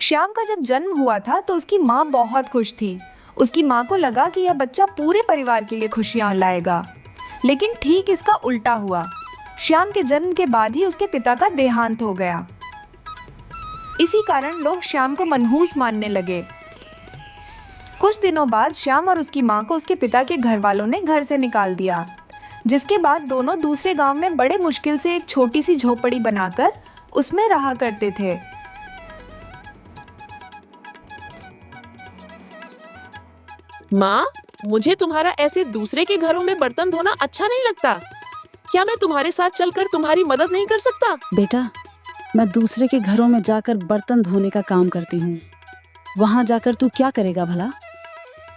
श्याम का जब जन्म हुआ था तो उसकी माँ बहुत खुश थी। उसकी माँ को लगा कि यह बच्चा पूरे परिवार के लिए खुशियां लाएगा। लेकिन ठीक इसका उल्टा हुआ। श्याम के जन्म के बाद ही उसके पिता का देहांत हो गया। इसी कारण लोग श्याम को मनहूस मानने लगे। कुछ दिनों बाद श्याम और उसकी माँ को उसके पिता के घर वालों ने घर से निकाल दिया, जिसके बाद दोनों दूसरे गांव में बड़े मुश्किल से एक छोटी सी झोपड़ी बनाकर उसमें रहा करते थे। माँ, मुझे तुम्हारा ऐसे दूसरे के घरों में बर्तन धोना अच्छा नहीं लगता। क्या मैं तुम्हारे साथ चलकर तुम्हारी मदद नहीं कर सकता? बेटा, मैं दूसरे के घरों में जाकर बर्तन धोने का काम करती हूँ। वहाँ जाकर तू क्या करेगा भला?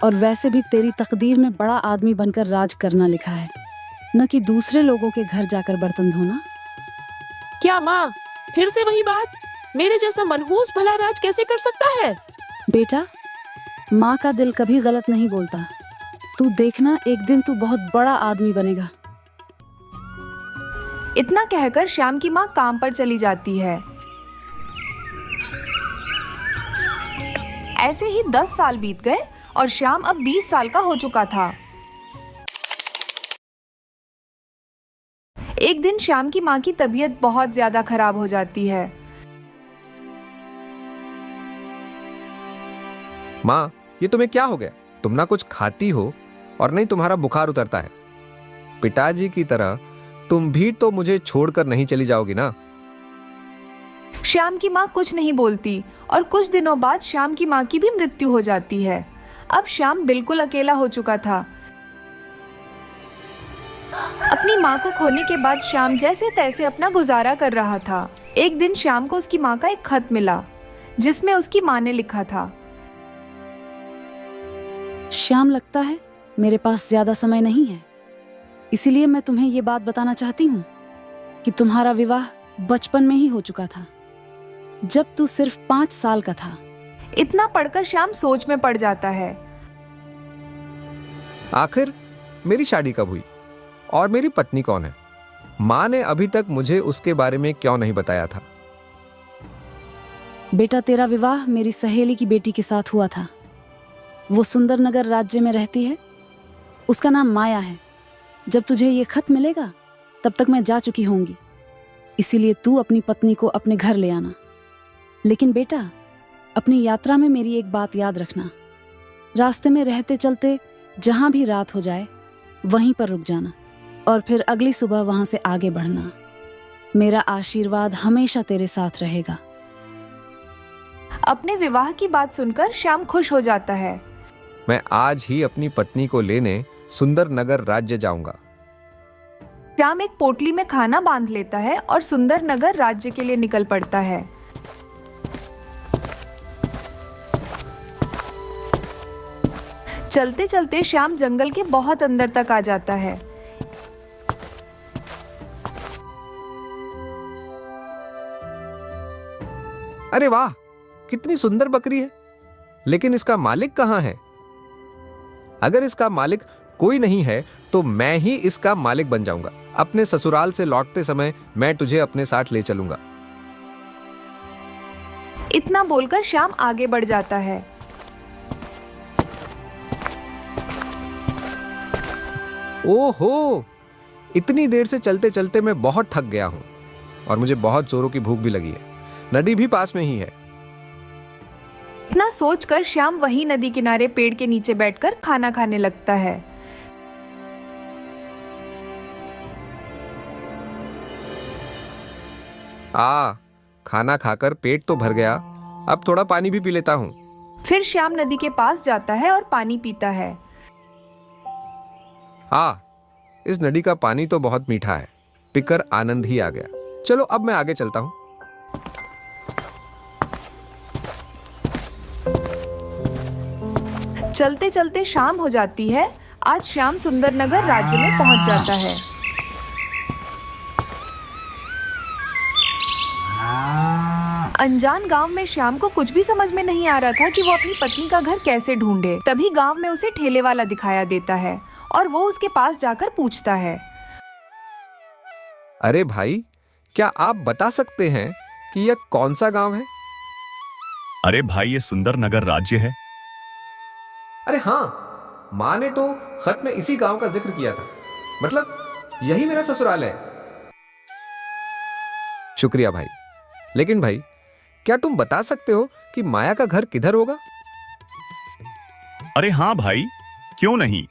और वैसे भी तेरी तकदीर में बड़ा आदमी बनकर राज करना लिखा है, न कि दूसरे लोगों के घर जाकर बर्तन धोना। क्या माँ, फिर से वही बात? मेरे जैसा मनहूस भला राज कैसे कर सकता है? बेटा, माँ का दिल कभी गलत नहीं बोलता। तू देखना, एक दिन तू बहुत बड़ा आदमी बनेगा। इतना कहकर श्याम की माँ काम पर चली जाती है। ऐसे ही 10 साल बीत गए और श्याम अब 20 साल का हो चुका था। एक दिन श्याम की माँ की तबीयत बहुत ज्यादा खराब हो जाती है। माँ, ये तुम्हें क्या हो गया? तुम ना कुछ खाती हो और नहीं तुम्हारा बुखार उतरता है। पिताजी की तरह तुम भी तो मुझे छोड़कर नहीं चली जाओगी ना? श्याम की माँ कुछ नहीं बोलती और कुछ दिनों बाद श्याम की माँ की भी मृत्यु हो जाती है। अब श्याम बिल्कुल अकेला हो चुका था। अपनी माँ को खोने के बाद श्याम जैसे तैसे अपना गुजारा कर रहा था। एक दिन श्याम को उसकी माँ का एक खत मिला, जिसमें उसकी माँ ने लिखा था, श्याम, लगता है मेरे पास ज्यादा समय नहीं है, इसीलिए मैं तुम्हें ये बात बताना चाहती हूँ कि तुम्हारा विवाह बचपन में ही हो चुका था, जब तू सिर्फ 5 साल का था। इतना पढ़कर श्याम सोच में पड़ जाता है। आखिर मेरी शादी कब हुई और मेरी पत्नी कौन है? माँ ने अभी तक मुझे उसके बारे में क्यों नहीं बताया था? बेटा, तेरा विवाह मेरी सहेली की बेटी के साथ हुआ था। वो सुंदर नगर राज्य में रहती है। उसका नाम माया है। जब तुझे ये खत मिलेगा तब तक मैं जा चुकी होंगी, इसीलिए तू अपनी पत्नी को अपने घर ले आना। लेकिन बेटा, अपनी यात्रा में मेरी एक बात याद रखना। रास्ते में रहते चलते जहां भी रात हो जाए वहीं पर रुक जाना और फिर अगली सुबह वहां से आगे बढ़ना। मेरा आशीर्वाद हमेशा तेरे साथ रहेगा। अपने विवाह की बात सुनकर श्याम खुश हो जाता है। मैं आज ही अपनी पत्नी को लेने सुंदर नगर राज्य जाऊंगा। श्याम एक पोटली में खाना बांध लेता है और सुंदर नगर राज्य के लिए निकल पड़ता है। चलते चलते श्याम जंगल के बहुत अंदर तक आ जाता है। अरे वाह, कितनी सुंदर बकरी है। लेकिन इसका मालिक कहाँ है? अगर इसका मालिक कोई नहीं है तो मैं ही इसका मालिक बन जाऊंगा। अपने ससुराल से लौटते समय मैं तुझे अपने साथ ले चलूंगा। इतना बोलकर श्याम आगे बढ़ जाता है। ओहो, इतनी देर से चलते चलते मैं बहुत थक गया हूं और मुझे बहुत जोरों की भूख भी लगी है। नदी भी पास में ही है। इतना सोचकर श्याम वही नदी किनारे पेड़ के नीचे बैठकर खाना खाने लगता है। खाना खाकर पेट तो भर गया, अब थोड़ा पानी भी पी लेता हूँ। फिर श्याम नदी के पास जाता है और पानी पीता है। इस नदी का पानी तो बहुत मीठा है। पीकर आनंद ही आ गया। चलो अब मैं आगे चलता हूँ। चलते चलते शाम हो जाती है। आज श्याम सुंदर नगर राज्य में पहुंच जाता है। अनजान गांव में श्याम को कुछ भी समझ में नहीं आ रहा था कि वो अपनी पत्नी का घर कैसे ढूंढे। तभी गांव में उसे ठेले वाला दिखाया देता है और वो उसके पास जाकर पूछता है, अरे भाई, क्या आप बता सकते हैं कि यह कौन सा गांव है? अरे भाई, ये सुंदर नगर राज्य है। अरे हाँ, माँ ने तो खत में इसी गांव का जिक्र किया था। मतलब यही मेरा ससुराल है। शुक्रिया भाई। लेकिन भाई, क्या तुम बता सकते हो कि माया का घर किधर होगा? अरे हाँ भाई, क्यों नहीं।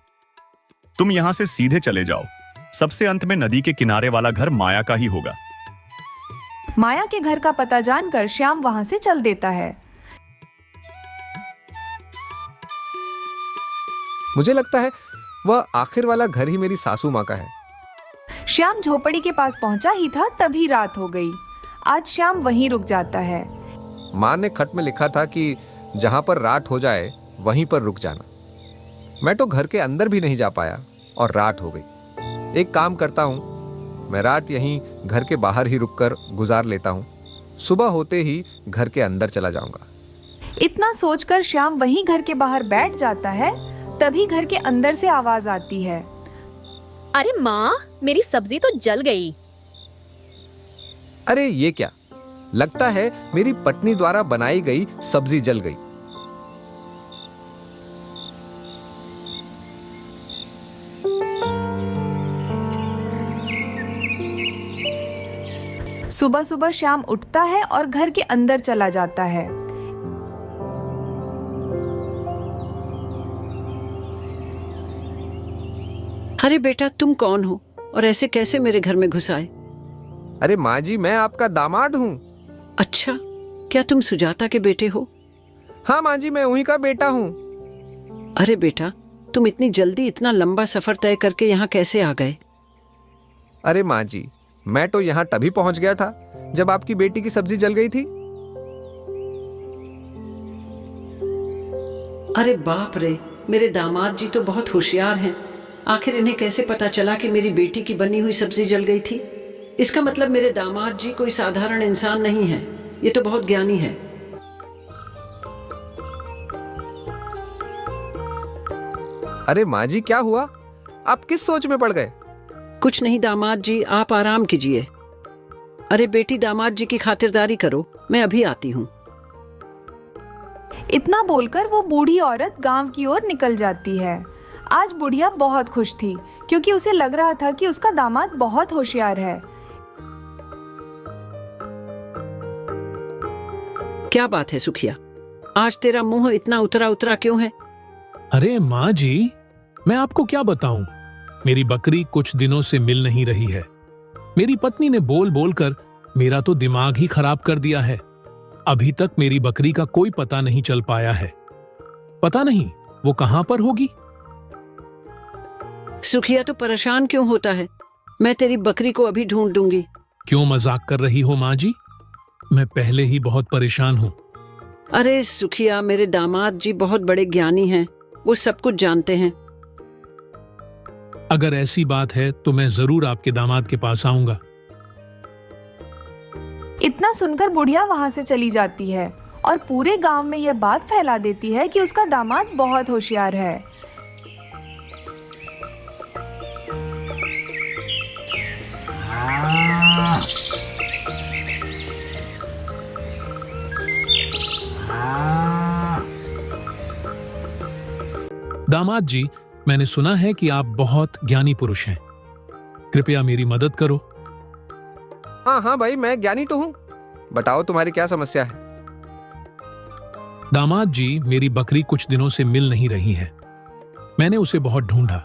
तुम यहां से सीधे चले जाओ, सबसे अंत में नदी के किनारे वाला घर माया का ही होगा। माया के घर का पता जानकर श्याम वहां से चल देता है। मुझे लगता है वह आखिर वाला घर ही मेरी सासू माँ का है। श्याम झोपड़ी के पास पहुंचा ही था तभी रात हो गई। आज श्याम वहीं रुक जाता है। माँ ने खत में लिखा था कि जहां पर रात हो जाए वहीं पर रुक जाना। मैं तो घर के अंदर भी नहीं जा पाया और रात हो गई। एक काम करता हूँ, मैं रात यहीं घर के बाहर ही रुककर गुजार लेता हूँ। सुबह होते ही घर के अंदर चला जाऊंगा। इतना सोचकर श्याम वहीं घर के बाहर बैठ जाता है। तभी घर के अंदर से आवाज आती है, अरे माँ, मेरी सब्जी तो जल गई। अरे ये क्या, लगता है मेरी पत्नी द्वारा बनाई गई सब्जी जल गई। सुबह सुबह श्याम उठता है और घर के अंदर चला जाता है। अरे बेटा, तुम कौन हो और ऐसे कैसे मेरे घर में घुस आए? अरे माँ जी, मैं आपका दामाद हूँ। अच्छा, क्या तुम सुजाता के बेटे हो? हाँ माँ जी, मैं उन्हीं का बेटा हूँ। अरे बेटा, तुम इतनी जल्दी इतना लंबा सफर तय करके यहाँ कैसे आ गए? अरे माँ जी, मैं तो यहाँ तभी पहुँच गया था जब आपकी बेटी की सब्जी जल गई थी। अरे बाप रे, मेरे दामाद जी तो बहुत होशियार हैं। आखिर इन्हें कैसे पता चला कि मेरी बेटी की बनी हुई सब्जी जल गई थी? इसका मतलब मेरे दामाद जी कोई साधारण इंसान नहीं है, ये तो बहुत ज्ञानी है। अरे माँ जी, क्या हुआ? आप किस सोच में पड़ गए? कुछ नहीं दामाद जी, आप आराम कीजिए। अरे बेटी, दामाद जी की खातिरदारी करो, मैं अभी आती हूँ। इतना बोलकर वो बूढ़ी औरत गांव की ओर निकल जाती है। आज बुढ़िया बहुत खुश थी क्योंकि उसे लग रहा था कि उसका दामाद बहुत होशियार है। क्या बात है सुखिया, आज तेरा मुंह इतना उतरा उतरा क्यों है? अरे माँ जी, मैं आपको क्या बताऊं, मेरी बकरी कुछ दिनों से मिल नहीं रही है। मेरी पत्नी ने बोल बोल कर मेरा तो दिमाग ही खराब कर दिया है। अभी तक मेरी बकरी का कोई पता नहीं चल पाया है। पता नहीं वो कहां पर होगी। सुखिया तो परेशान क्यों होता है? मैं तेरी बकरी को अभी ढूंढ दूंगी। क्यों मजाक कर रही हो माँ जी? मैं पहले ही बहुत परेशान हूँ। अरे सुखिया, मेरे दामाद जी बहुत बड़े ज्ञानी हैं, वो सब कुछ जानते हैं। अगर ऐसी बात है तो मैं जरूर आपके दामाद के पास आऊंगा। इतना सुनकर बुढ़िया वहां से चली जाती है और पूरे गांव में यह बात फैला देती है कि उसका दामाद बहुत होशियार है। दामाद जी, मैंने सुना है कि आप बहुत ज्ञानी पुरुष हैं। कृपया मेरी मदद करो। हाँ हाँ भाई, मैं ज्ञानी तो हूँ। बताओ तुम्हारी क्या समस्या है? दामाद जी, मेरी बकरी कुछ दिनों से मिल नहीं रही है। मैंने उसे बहुत ढूंढा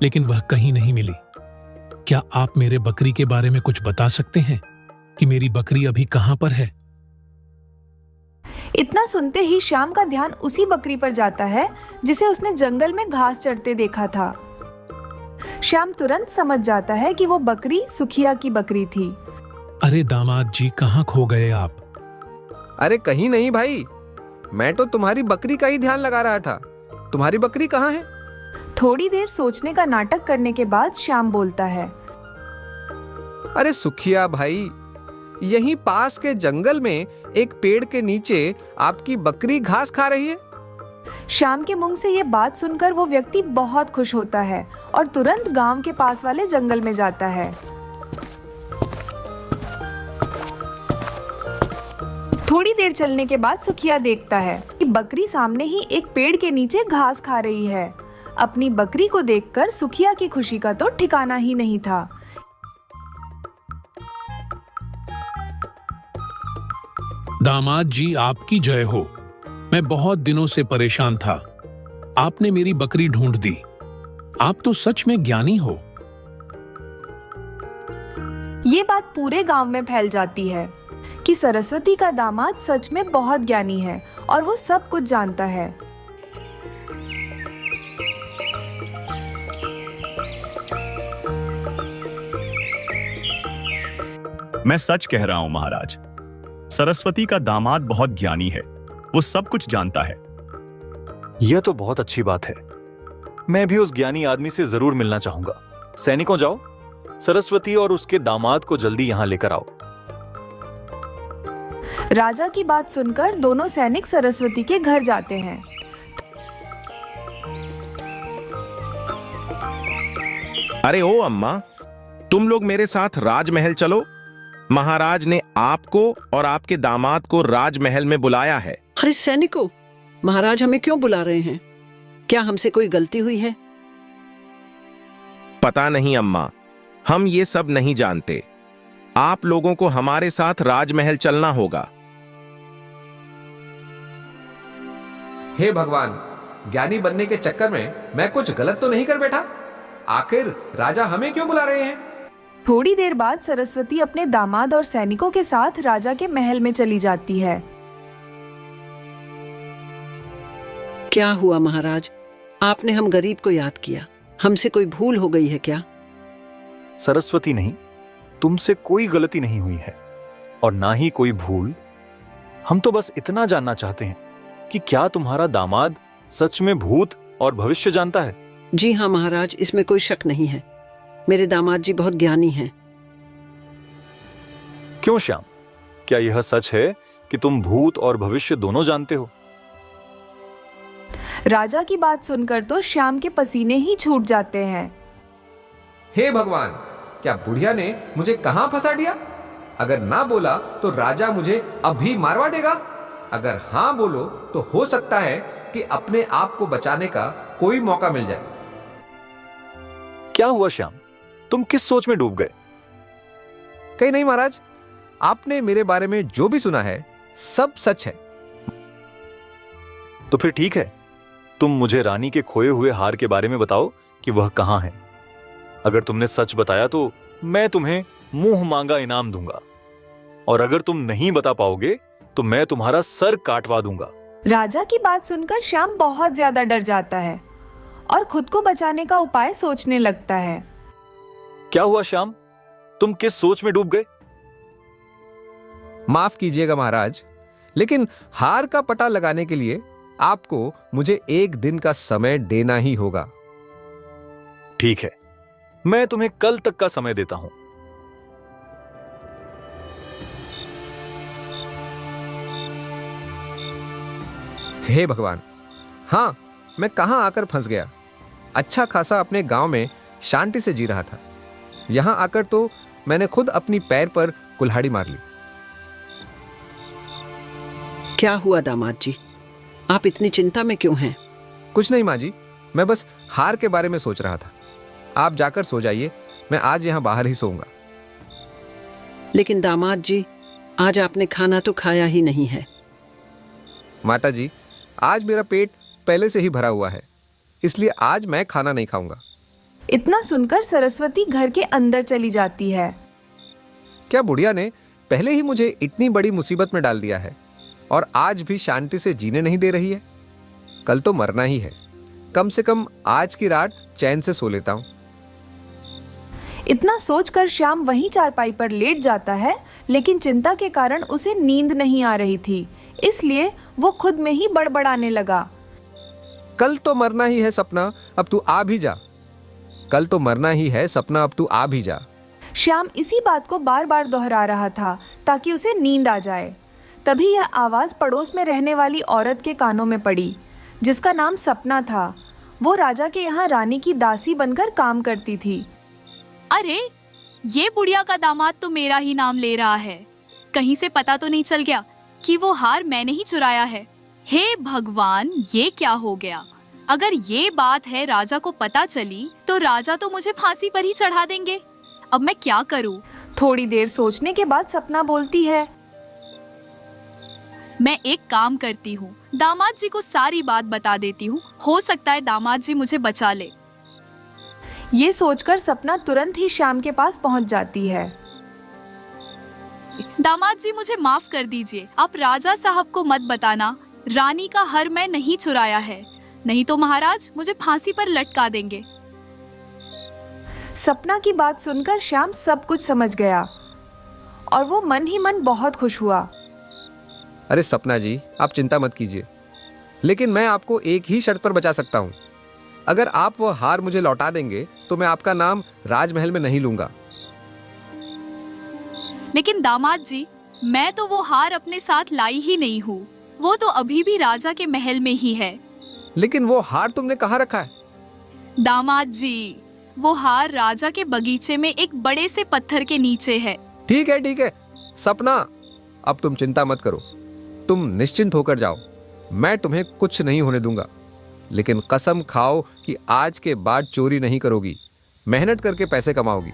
लेकिन वह कहीं नहीं मिली। क्या आप मेरे बकरी के बारे में कुछ बता सकते हैं कि मेरी बकरी अभी कहां पर है? इतना सुनते ही श्याम का ध्यान उसी बकरी पर जाता है जिसे उसने जंगल में घास चरते देखा था। श्याम तुरंत समझ जाता है कि वो बकरी सुखिया की बकरी थी। अरे दामाद जी, कहां खो गए आप? अरे कहीं नहीं भाई, मैं तो तुम्हारी बकरी का ही ध्यान लगा रहा था। तुम्हारी बकरी कहाँ है? थोड़ी देर सोचने का नाटक करने के बाद श्याम बोलता है, अरे सुखिया भाई, यहीं पास के जंगल में एक पेड़ के नीचे आपकी बकरी घास खा रही है। श्याम के मुंह से ये बात सुनकर वो व्यक्ति बहुत खुश होता है और तुरंत गांव के पास वाले जंगल में जाता है। थोड़ी देर चलने के बाद सुखिया देखता है कि बकरी सामने ही एक पेड़ के नीचे घास खा रही है। अपनी बकरी को देखकर सुखिया की खुशी का तो ठिकाना ही नहीं था। दामाद जी, आपकी जय हो। मैं बहुत दिनों से परेशान था। आपने मेरी बकरी ढूंढ दी। आप तो सच में ज्ञानी हो। ये बात पूरे गांव में फैल जाती है कि सरस्वती का दामाद सच में बहुत ज्ञानी है और वो सब कुछ जानता है। मैं सच कह रहा हूं महाराज, सरस्वती का दामाद बहुत ज्ञानी है। वो सब कुछ जानता है। यह तो बहुत अच्छी बात है। मैं भी उस ज्ञानी आदमी से जरूर मिलना चाहूंगा। सैनिकों, जाओ, सरस्वती और उसके दामाद को जल्दी यहां लेकर आओ। राजा की बात सुनकर दोनों सैनिक सरस्वती के घर जाते हैं। अरे ओ अम्मा, तुम लोग मेरे साथ राजमहल चलो। महाराज ने आपको और आपके दामाद को राजमहल में बुलाया है। अरे सैनिकों, महाराज हमें क्यों बुला रहे हैं? क्या हमसे कोई गलती हुई है? पता नहीं अम्मा, हम ये सब नहीं जानते। आप लोगों को हमारे साथ राजमहल चलना होगा। हे भगवान, ज्ञानी बनने के चक्कर में मैं कुछ गलत तो नहीं कर बैठा? आखिर राजा हमें क्यों बुला रहे हैं? थोड़ी देर बाद सरस्वती अपने दामाद और सैनिकों के साथ राजा के महल में चली जाती है। क्या हुआ महाराज? आपने हम गरीब को याद किया। हमसे कोई भूल हो गई है क्या? सरस्वती नहीं, तुमसे कोई गलती नहीं हुई है और ना ही कोई भूल। हम तो बस इतना जानना चाहते हैं कि क्या तुम्हारा दामाद सच में भूत और भविष्य जानता है? जी हाँ महाराज, इसमें कोई शक नहीं है। मेरे दामाद जी बहुत ज्ञानी हैं। क्यों श्याम, क्या यह सच है कि तुम भूत और भविष्य दोनों जानते हो? राजा की बात सुनकर तो श्याम के पसीने ही छूट जाते हैं। हे भगवान, क्या बुढ़िया ने मुझे कहां फंसा दिया? अगर ना बोला तो राजा मुझे अभी मारवा देगा। अगर हां बोलो तो हो सकता है कि अपने आप को बचाने का कोई मौका मिल जाए। क्या हुआ श्याम, तुम किस सोच में डूब गए? कहीं नहीं महाराज, आपने मेरे बारे में जो भी सुना है सब सच है। तो फिर ठीक है, तुम मुझे रानी के खोए हुए हार के बारे में बताओ कि वह कहां है। अगर तुमने सच बताया तो मैं तुम्हें मुंह मांगा इनाम दूंगा, और अगर तुम नहीं बता पाओगे तो मैं तुम्हारा सर काटवा दूंगा। राजा की बात सुनकर श्याम बहुत ज्यादा डर जाता है और खुद को बचाने का उपाय सोचने लगता है। क्या हुआ श्याम, तुम किस सोच में डूब गए? माफ कीजिएगा महाराज, लेकिन हार का पता लगाने के लिए आपको मुझे एक दिन का समय देना ही होगा। ठीक है, मैं तुम्हें कल तक का समय देता हूं। हे भगवान, हाँ, मैं कहां आकर फंस गया। अच्छा खासा अपने गांव में शांति से जी रहा था। यहां आकर तो मैंने खुद अपनी पैर पर कुल्हाड़ी मार ली। क्या हुआ दामाद जी, आप इतनी चिंता में क्यों हैं? कुछ नहीं माँ जी, मैं बस हार के बारे में सोच रहा था। आप जाकर सो जाइए, मैं आज यहां बाहर ही सोऊंगा। लेकिन दामाद जी, आज आपने खाना तो खाया ही नहीं है। माता जी, आज मेरा पेट पहले से ही भरा हुआ है, इसलिए आज मैं खाना नहीं खाऊंगा। इतना सुनकर सरस्वती घर के अंदर चली जाती है। क्या बुढ़िया ने पहले ही मुझे इतनी बड़ी मुसीबत में डाल दिया है और आज भी शांति से जीने नहीं दे रही है? कल तो मरना ही है, कम से कम आज की रात चैन से सो लेता हूं। इतना सोचकर श्याम वहीं चारपाई पर लेट जाता है, लेकिन चिंता के कारण उसे नींद नहीं आ रही थी, इसलिए वो खुद में ही बड़बड़ाने लगा। कल तो मरना ही है सपना, अब तू आ भी जा। कल तो मरना ही है सपना, अब तू आ भी जा। श्याम इसी बात को बार बार दोहरा रहा था ताकि उसे नींद आ जाए। तभी यह आवाज़ पड़ोस में रहने वाली औरत के कानों में पड़ी, जिसका नाम सपना था। वो राजा के यहाँ रानी की दासी बनकर काम करती थी। अरे, ये बुढ़िया का दामाद तो मेरा ही नाम ले रहा है। कहीं से पता तो नहीं चल गया कि वो हार मैंने ही चुराया है। हे भगवान, ये क्या हो गया? अगर ये बात है राजा को पता चली तो राजा तो मुझे फांसी पर ही चढ़ा देंगे। अब मैं क्या करूं? थोड़ी देर सोचने के बाद सपना बोलती है, मैं एक काम करती हूँ, दामाद जी को सारी बात बता देती हूँ। हो सकता है दामाद जी मुझे बचा ले। ये सोचकर सपना तुरंत ही श्याम के पास पहुंच जाती है। दामाद जी, मुझे माफ कर दीजिए। आप राजा साहब को मत बताना रानी का हर मैं नहीं चुराया है, नहीं तो महाराज मुझे फांसी पर लटका देंगे। सपना की बात सुनकर श्याम सब कुछ समझ गया और वो मन ही मन बहुत खुश हुआ। अरे सपना जी, आप चिंता मत कीजिए, लेकिन मैं आपको एक ही शर्त पर बचा सकता हूँ। अगर आप वो हार मुझे लौटा देंगे तो मैं आपका नाम राजमहल में नहीं लूंगा। लेकिन दामाद जी, मैं तो वो हार अपने साथ लाई ही नहीं हूँ। वो तो अभी भी राजा के महल में ही है। लेकिन वो हार तुमने कहाँ रखा है? दामाद जी, वो हार राजा के बगीचे में एक बड़े से पत्थर के नीचे है। ठीक है सपना, अब तुम चिंता मत करो, तुम निश्चिंत होकर जाओ। मैं तुम्हें कुछ नहीं होने दूंगा, लेकिन कसम खाओ कि आज के बाद चोरी नहीं करोगी, मेहनत करके पैसे कमाओगी।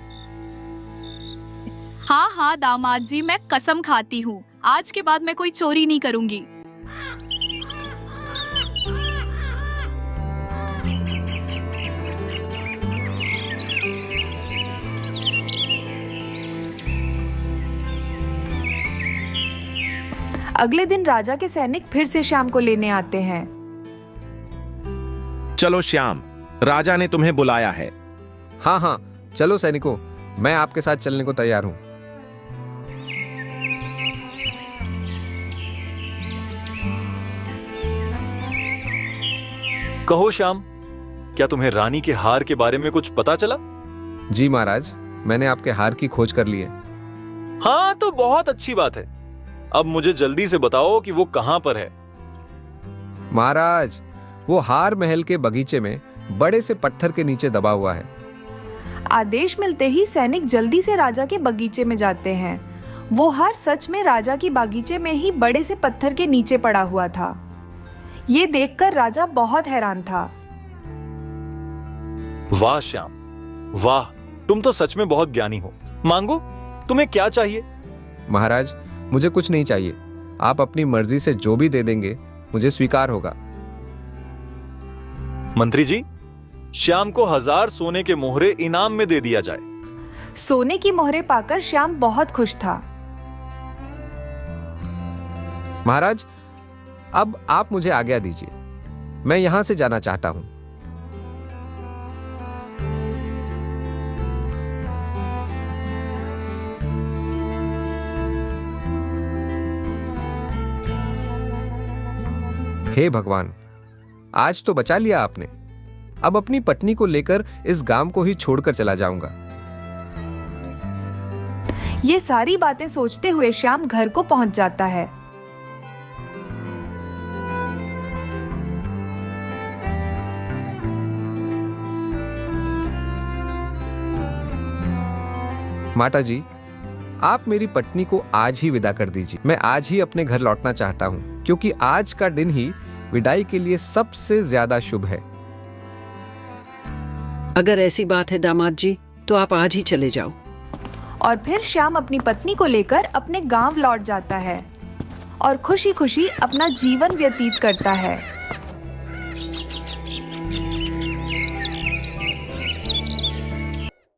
हाँ हाँ दामाद जी, मैं कसम खाती हूँ, आज के बाद मैं कोई चोरी नहीं करूंगी। अगले दिन राजा के सैनिक फिर से श्याम को लेने आते हैं। चलो श्याम, राजा ने तुम्हें बुलाया है। हाँ, चलो सैनिकों, मैं आपके साथ चलने को तैयार हूं। कहो श्याम, क्या तुम्हें रानी के हार के बारे में कुछ पता चला? जी महाराज, मैंने आपके हार की खोज कर ली है। हाँ, तो बहुत अच्छी बात है। अब मुझे जल्दी से बताओ कि वो कहां पर है। महाराज, वो हार महल के बगीचे में बड़े से पत्थर के नीचे दबा हुआ है। आदेश मिलते ही सैनिक जल्दी से राजा के बगीचे में जाते हैं। वो हार सच में राजा की बागीचे में ही बड़े से पत्थर के नीचे पड़ा हुआ था। ये देखकर राजा बहुत हैरान था। वाह श्याम, वाह, तुम तो सच में बहुत ज्ञानी हो। मांगो, तुम्हें क्या चाहिए? महाराज, मुझे कुछ नहीं चाहिए। आप अपनी मर्जी से जो भी दे देंगे मुझे स्वीकार होगा। मंत्री जी, श्याम को 1000 सोने के मोहरे इनाम में दे दिया जाए। सोने की मोहरे पाकर श्याम बहुत खुश था। महाराज, अब आप मुझे आज्ञा दीजिए, मैं यहां से जाना चाहता हूं। हे भगवान, आज तो बचा लिया आपने। अब अपनी पत्नी को लेकर इस गांव को ही छोड़कर चला जाऊंगा। ये सारी बातें सोचते हुए श्याम घर को पहुंच जाता है। माता जी, आप मेरी पत्नी को आज ही विदा कर दीजिए। मैं आज ही अपने घर लौटना चाहता हूं, क्योंकि आज का दिन ही विदाई के लिए सबसे ज्यादा शुभ है। अगर ऐसी बात है दामाद जी, तो आप आज ही चले जाओ। और फिर श्याम अपनी पत्नी को लेकर अपने गांव लौट जाता है और खुशी खुशी अपना जीवन व्यतीत करता है।